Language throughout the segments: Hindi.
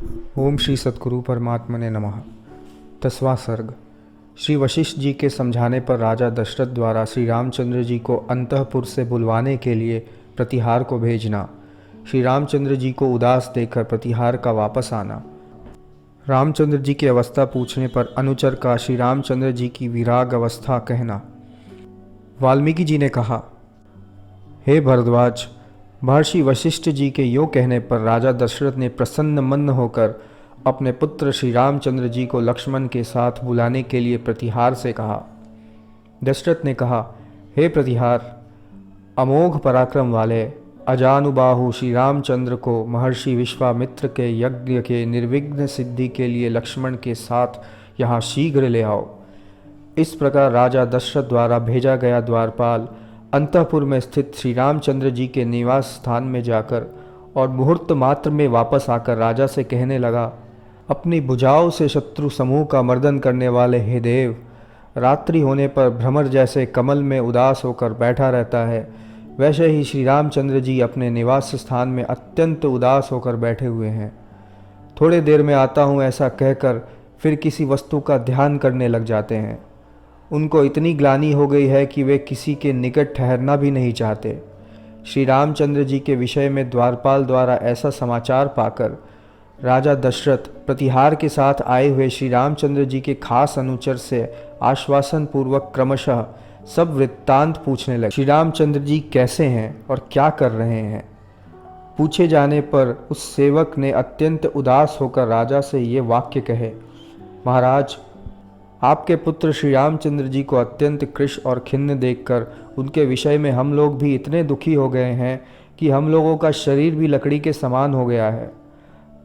ओम श्री सद्गुरु परमात्मने नमः। 10वां सर्ग। श्री वशिष्ठ जी के समझाने पर राजा दशरथ द्वारा श्री रामचंद्र जी को अंतःपुर से बुलवाने के लिए प्रतिहार को भेजना। श्री रामचंद्र जी को उदास देखकर प्रतिहार का वापस आना। रामचंद्र जी की अवस्था पूछने पर अनुचर का श्री रामचंद्र जी की विराग अवस्था कहना। वाल्मीकि जी ने कहा, हे भरद्वाज, महर्षि वशिष्ठ जी के यों कहने पर राजा दशरथ ने प्रसन्न मन होकर अपने पुत्र श्री रामचंद्र जी को लक्ष्मण के साथ बुलाने के लिए प्रतिहार से कहा। दशरथ ने कहा, हे प्रतिहार, अमोघ पराक्रम वाले अजानुबाहु श्री रामचंद्र को महर्षि विश्वामित्र के यज्ञ के निर्विघ्न सिद्धि के लिए लक्ष्मण के साथ यहाँ शीघ्र ले आओ। इस प्रकार राजा दशरथ द्वारा भेजा गया द्वारपाल अंतःपुर में स्थित श्री रामचंद्र जी के निवास स्थान में जाकर और मुहूर्त मात्र में वापस आकर राजा से कहने लगा, अपनी भुजाओं से शत्रु समूह का मर्दन करने वाले हे देव, रात्रि होने पर भ्रमर जैसे कमल में उदास होकर बैठा रहता है, वैसे ही श्री रामचंद्र जी अपने निवास स्थान में अत्यंत उदास होकर बैठे हुए हैं। थोड़े देर में आता हूँ ऐसा कहकर फिर किसी वस्तु का ध्यान करने लग जाते हैं। उनको इतनी ग्लानि हो गई है कि वे किसी के निकट ठहरना भी नहीं चाहते। श्री रामचंद्र जी के विषय में द्वारपाल द्वारा ऐसा समाचार पाकर राजा दशरथ प्रतिहार के साथ आए हुए श्री रामचंद्र जी के खास अनुचर से आश्वासन पूर्वक क्रमशः सब वृत्तांत पूछने लगे। श्री रामचंद्र जी कैसे हैं और क्या कर रहे हैं? पूछे जाने पर उस सेवक ने अत्यंत उदास होकर राजा से ये वाक्य कहे, महाराज, आपके पुत्र श्री रामचंद्र जी को अत्यंत कृश और खिन्न देखकर उनके विषय में हम लोग भी इतने दुखी हो गए हैं कि हम लोगों का शरीर भी लकड़ी के समान हो गया है।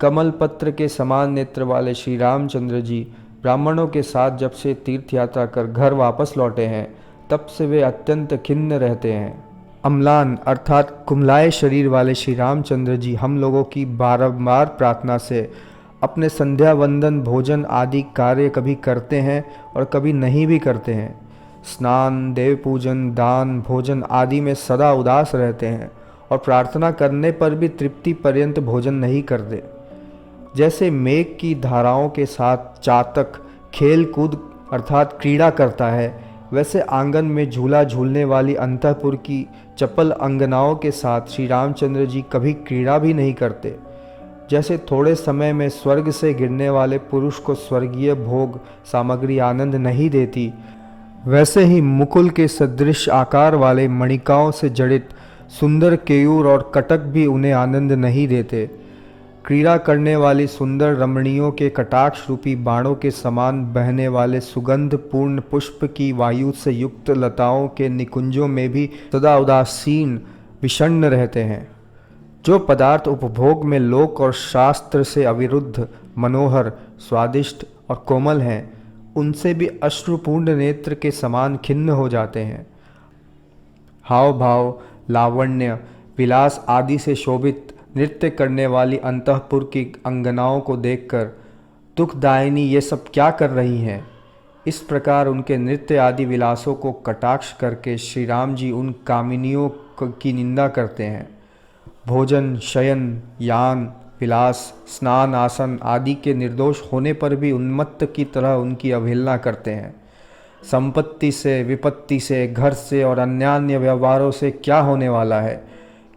कमल पत्र के समान नेत्र वाले श्री रामचंद्र जी ब्राह्मणों के साथ जब से तीर्थ यात्रा कर घर वापस लौटे हैं तब से वे अत्यंत खिन्न रहते हैं। अम्लान अर्थात कुमलाए शरीर वाले श्री रामचंद्र जी हम लोगों की बारंबार प्रार्थना से अपने संध्या वंदन भोजन आदि कार्य कभी करते हैं और कभी नहीं भी करते हैं। स्नान, देव पूजन, दान, भोजन आदि में सदा उदास रहते हैं और प्रार्थना करने पर भी तृप्ति पर्यंत भोजन नहीं करते। जैसे मेघ की धाराओं के साथ चातक खेल कूद अर्थात क्रीड़ा करता है, वैसे आंगन में झूला झूलने वाली अंतःपुर की चपल अंगनाओं के साथ श्री रामचंद्र जी कभी क्रीड़ा भी नहीं करते। जैसे थोड़े समय में स्वर्ग से गिरने वाले पुरुष को स्वर्गीय भोग सामग्री आनंद नहीं देती, वैसे ही मुकुल के सदृश आकार वाले मणिकाओं से जड़ित सुंदर केयूर और कटक भी उन्हें आनंद नहीं देते। क्रीड़ा करने वाली सुंदर रमणियों के कटाक्ष रूपी बाणों के समान बहने वाले सुगंध पूर्ण पुष्प की वायु से युक्त लताओं के निकुंजों में भी सदा उदासीन विषण्ण रहते हैं। जो पदार्थ उपभोग में लोक और शास्त्र से अविरुद्ध, मनोहर, स्वादिष्ट और कोमल हैं, उनसे भी अश्रुपूर्ण नेत्र के समान खिन्न हो जाते हैं। हाव भाव, लावण्य, विलास आदि से शोभित नृत्य करने वाली अंतःपुर की अंगनाओं को देखकर दुखदायिनी ये सब क्या कर रही हैं? इस प्रकार उनके नृत्य आदि विलासों को कटाक्ष करके श्री राम जी उन कामिनियों की निंदा करते हैं। भोजन, शयन, यान, विलास, स्नान, आसन आदि के निर्दोष होने पर भी उन्मत्त की तरह उनकी अवहेलना करते हैं। संपत्ति से, विपत्ति से, घर से और अन्यान्य व्यवहारों से क्या होने वाला है,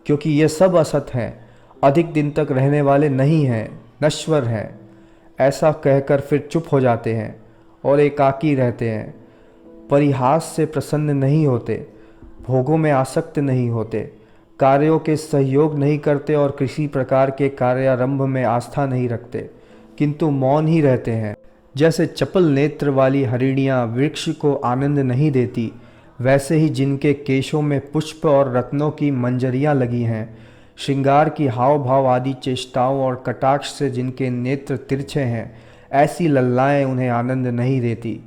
क्योंकि ये सब असत हैं, अधिक दिन तक रहने वाले नहीं हैं, नश्वर हैं। ऐसा कहकर फिर चुप हो जाते हैं और एकाकी रहते हैं। परिहास से प्रसन्न नहीं होते, भोगों में आसक्त नहीं होते, कार्यों के सहयोग नहीं करते और किसी प्रकार के कार्यारंभ में आस्था नहीं रखते, किंतु मौन ही रहते हैं। जैसे चपल नेत्र वाली हरिणियाँ वृक्ष को आनंद नहीं देती, वैसे ही जिनके केशों में पुष्प और रत्नों की मंजरियाँ लगी हैं, श्रृंगार की हाव भाव आदि चेष्टाओं और कटाक्ष से जिनके नेत्र तिरछे हैं, ऐसी लल्लाएँ उन्हें आनंद नहीं देती।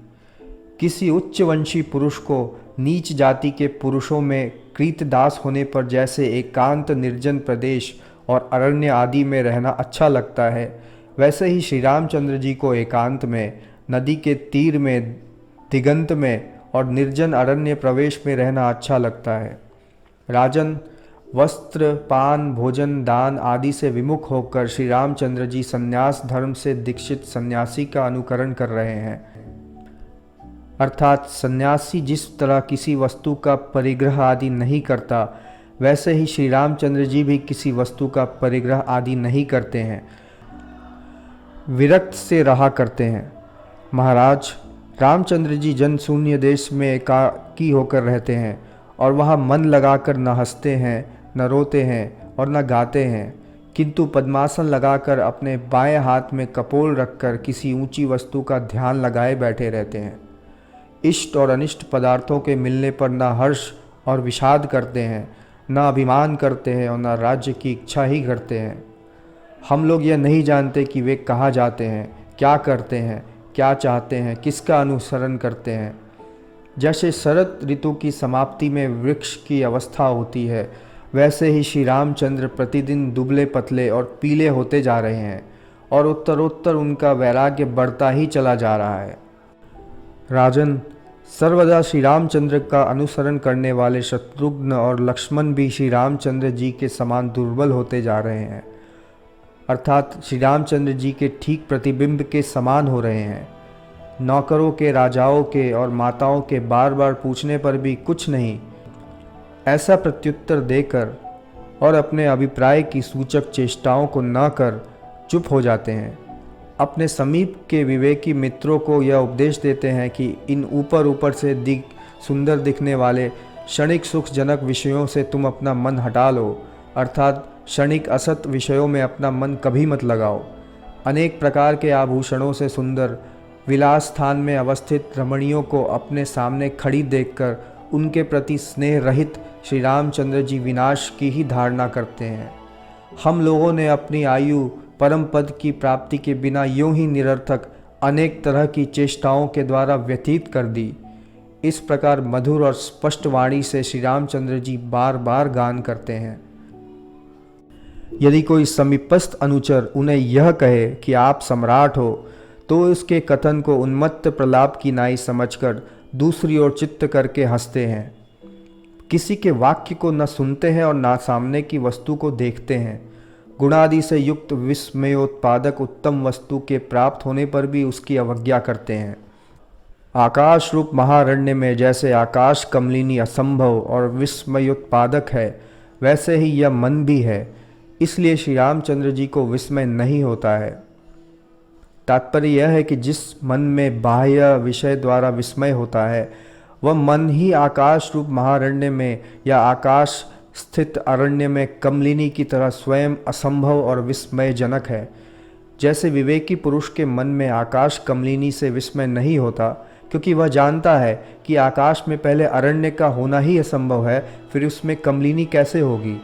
किसी उच्च वंशी पुरुष को नीच जाति के पुरुषों में कृतदास होने पर जैसे एकांत निर्जन प्रदेश और अरण्य आदि में रहना अच्छा लगता है, वैसे ही श्री रामचंद्र जी को एकांत में, नदी के तीर में, दिगंत में और निर्जन अरण्य प्रवेश में रहना अच्छा लगता है। राजन, वस्त्र, पान, भोजन, दान आदि से विमुख होकर श्री रामचंद्र जी संन्यास धर्म से दीक्षित सन्यासी का अनुकरण कर रहे हैं। अर्थात सन्यासी जिस तरह किसी वस्तु का परिग्रह आदि नहीं करता, वैसे ही श्री रामचंद्र जी भी किसी वस्तु का परिग्रह आदि नहीं करते हैं, विरक्त से रहा करते हैं। महाराज, रामचंद्र जी जन शून्य देश में एकाकी होकर रहते हैं और वहाँ मन लगाकर न हंसते हैं, न रोते हैं और न गाते हैं, किंतु पद्मासन लगाकर अपने बाएं हाथ में कपोल रखकर किसी ऊंची वस्तु का ध्यान लगाए बैठे रहते हैं। इष्ट और अनिष्ट पदार्थों के मिलने पर न हर्ष और विषाद करते हैं, न अभिमान करते हैं और न राज्य की इच्छा ही करते हैं। हम लोग यह नहीं जानते कि वे कहाँ जाते हैं, क्या करते हैं, क्या चाहते हैं, किसका अनुसरण करते हैं। जैसे शरद ऋतु की समाप्ति में वृक्ष की अवस्था होती है, वैसे ही श्री रामचंद्र प्रतिदिन दुबले पतले और पीले होते जा रहे हैं और उत्तरोत्तर उनका वैराग्य बढ़ता ही चला जा रहा है। राजन, सर्वदा श्री रामचंद्र का अनुसरण करने वाले शत्रुघ्न और लक्ष्मण भी श्री रामचंद्र जी के समान दुर्बल होते जा रहे हैं, अर्थात श्री रामचंद्र जी के ठीक प्रतिबिंब के समान हो रहे हैं। नौकरों के, राजाओं के और माताओं के बार बार पूछने पर भी कुछ नहीं ऐसा प्रत्युत्तर देकर और अपने अभिप्राय की सूचक चेष्टाओं को न कर चुप हो जाते हैं। अपने समीप के विवेकी मित्रों को यह उपदेश देते हैं कि इन ऊपर ऊपर से सुंदर दिखने वाले क्षणिक सुखजनक विषयों से तुम अपना मन हटा लो, अर्थात क्षणिक असत विषयों में अपना मन कभी मत लगाओ। अनेक प्रकार के आभूषणों से सुंदर विलास स्थान में अवस्थित रमणियों को अपने सामने खड़ी देखकर उनके प्रति स्नेह रहित श्री रामचंद्र जी विनाश की ही धारणा करते हैं। हम लोगों ने अपनी आयु परम पद की प्राप्ति के बिना यूं ही निरर्थक अनेक तरह की चेष्टाओं के द्वारा व्यतीत कर दी। इस प्रकार मधुर और स्पष्ट वाणी से श्री रामचंद्र जी बार बार गान करते हैं। यदि कोई समीपस्थ अनुचर उन्हें यह कहे कि आप सम्राट हो, तो उसके कथन को उन्मत्त प्रलाप की नाई समझकर दूसरी ओर चित्त करके हंसते हैं। किसी के वाक्य को न सुनते हैं और न सामने की वस्तु को देखते हैं। गुणादि से युक्त विस्मयोत्पादक उत्तम वस्तु के प्राप्त होने पर भी उसकी अवज्ञा करते हैं। आकाश रूप महारण्य में जैसे आकाश कमलिनी असंभव और विस्मयोत्पादक है, वैसे ही यह मन भी है। इसलिए श्री रामचंद्र जी को विस्मय नहीं होता है। तात्पर्य यह है कि जिस मन में बाह्य विषय द्वारा विस्मय होता है, वह मन ही आकाश रूप महारण्य में या आकाश स्थित अरण्य में कमलिनी की तरह स्वयं असंभव और विस्मयजनक है। जैसे विवेकी पुरुष के मन में आकाश कमलिनी से विस्मय नहीं होता, क्योंकि वह जानता है कि आकाश में पहले अरण्य का होना ही असंभव है, फिर उसमें कमलिनी कैसे होगी।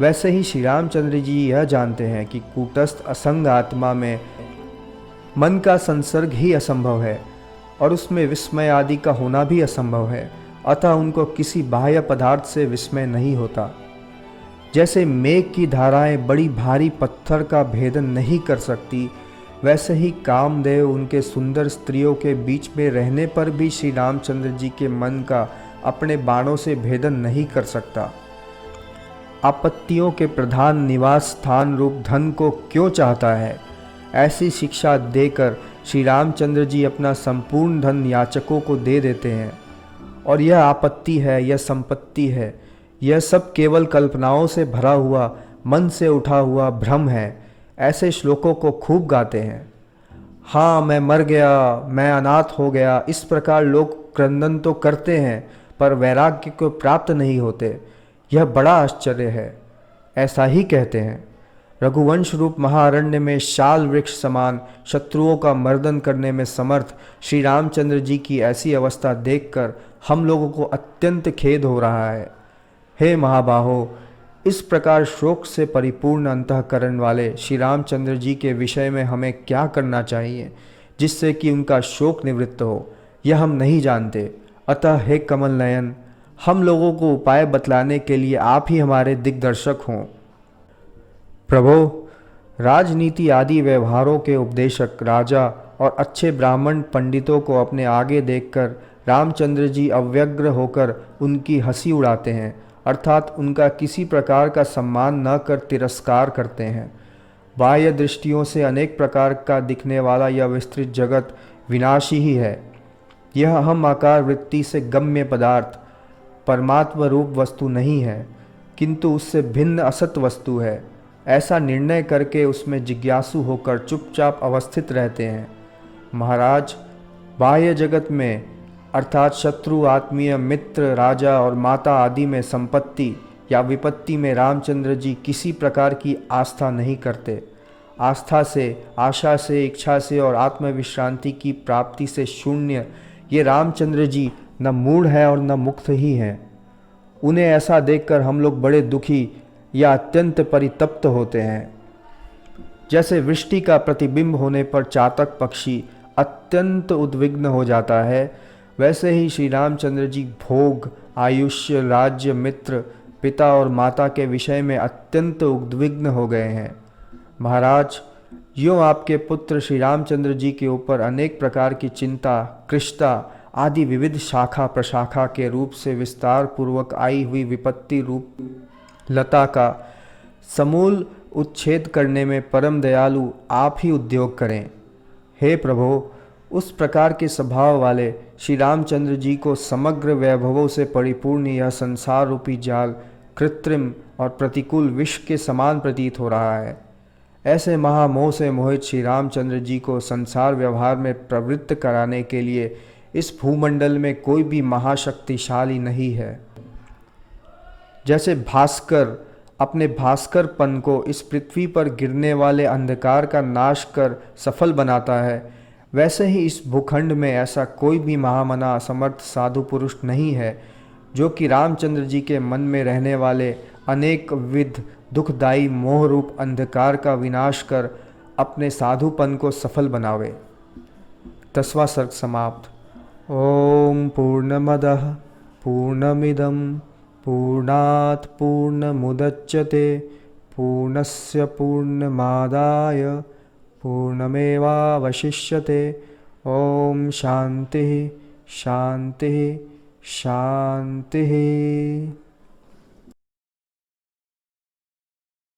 वैसे ही श्री रामचंद्र जी यह जानते हैं कि कूटस्थ असंग आत्मा में मन का संसर्ग ही असंभव है और उसमें विस्मय आदि का होना भी असंभव है, अतः उनको किसी बाह्य पदार्थ से विस्मय नहीं होता। जैसे मेघ की धाराएं बड़ी भारी पत्थर का भेदन नहीं कर सकती, वैसे ही कामदेव उनके सुंदर स्त्रियों के बीच में रहने पर भी श्री रामचंद्र जी के मन का अपने बाणों से भेदन नहीं कर सकता। आपत्तियों के प्रधान निवास स्थान रूप धन को क्यों चाहता है? ऐसी शिक्षा देकर श्री रामचंद्र जी अपना संपूर्ण धन याचकों को दे देते हैं। और यह आपत्ति है, यह संपत्ति है, यह सब केवल कल्पनाओं से भरा हुआ मन से उठा हुआ भ्रम है। ऐसे श्लोकों को खूब गाते हैं। हाँ, मैं मर गया, मैं अनाथ हो गया, इस प्रकार लोग क्रंदन तो करते हैं पर वैराग्य को प्राप्त नहीं होते। यह बड़ा आश्चर्य है। ऐसा ही कहते हैं। रघुवंश रूप महारण्य में शाल वृक्ष समान शत्रुओं का मर्दन करने में समर्थ श्री रामचंद्र जी की ऐसी अवस्था देखकर हम लोगों को अत्यंत खेद हो रहा है। हे महाबाहो, इस प्रकार शोक से परिपूर्ण अंतःकरण वाले श्री रामचंद्र जी के विषय में हमें क्या करना चाहिए जिससे कि उनका शोक निवृत्त हो, यह हम नहीं जानते। अतः हे कमल नयन, हम लोगों को उपाय बतलाने के लिए आप ही हमारे दिग्दर्शक हों। प्रभो, राजनीति आदि व्यवहारों के उपदेशक राजा और अच्छे ब्राह्मण पंडितों को अपने आगे देखकर रामचंद्र जी अव्यग्र होकर उनकी हंसी उड़ाते हैं अर्थात उनका किसी प्रकार का सम्मान न कर तिरस्कार करते हैं। बाह्य दृष्टियों से अनेक प्रकार का दिखने वाला यह विस्तृत जगत विनाशी ही है। यह हम आकार वृत्ति से गम्य पदार्थ परमात्मा रूप वस्तु नहीं है, किंतु उससे भिन्न असत वस्तु है। ऐसा निर्णय करके उसमें जिज्ञासु होकर चुपचाप अवस्थित रहते हैं। महाराज, बाह्य जगत में अर्थात शत्रु, आत्मीय, मित्र, राजा और माता आदि में संपत्ति या विपत्ति में रामचंद्र जी किसी प्रकार की आस्था नहीं करते। आस्था से, आशा से, इच्छा से और आत्मविश्रांति की प्राप्ति से शून्य ये रामचंद्र जी न मूढ़ है और न मुक्त ही हैं। उन्हें ऐसा देखकर हम लोग बड़े दुखी या अत्यंत परितप्त होते हैं। जैसे वृष्टि का प्रतिबिंब होने पर चातक पक्षी अत्यंत उद्विग्न हो जाता है, वैसे ही श्री रामचंद्र जी भोग, आयुष्य, राज्य, मित्र, पिता और माता के विषय में अत्यंत उद्विग्न हो गए हैं। महाराज, यूँ आपके पुत्र श्री रामचंद्र जी के ऊपर अनेक प्रकार की चिंता, कृष्णता आदि विविध शाखा प्रशाखा के रूप से विस्तार पूर्वक आई हुई विपत्ति रूप लता का समूल उच्छेद करने में परम दयालु आप ही उद्योग करें। हे प्रभो, उस प्रकार के स्वभाव वाले श्री रामचंद्र जी को समग्र वैभवों से परिपूर्ण यह संसार रूपी जाल कृत्रिम और प्रतिकूल विष के समान प्रतीत हो रहा है। ऐसे महामोह से मोहित श्री रामचंद्र जी को संसार व्यवहार में प्रवृत्त कराने के लिए इस भूमंडल में कोई भी महाशक्तिशाली नहीं है। जैसे भास्कर अपने भास्करपन को इस पृथ्वी पर गिरने वाले अंधकार का नाश कर सफल बनाता है, वैसे ही इस भूखंड में ऐसा कोई भी महामना असमर्थ साधु पुरुष नहीं है जो कि रामचंद्र जी के मन में रहने वाले अनेक विध दुखदायी मोह रूप अंधकार का विनाश कर अपने साधुपन को सफल बनावे। 10वां सर्ग समाप्त। ओम पूर्णमदः पूर्णमिदं पूर्णात् पूर्णमुदच्यते पूर्णस्य पूर्णमादाय पूर्णमेवावशिष्यते। ओम शांति शांति शांति।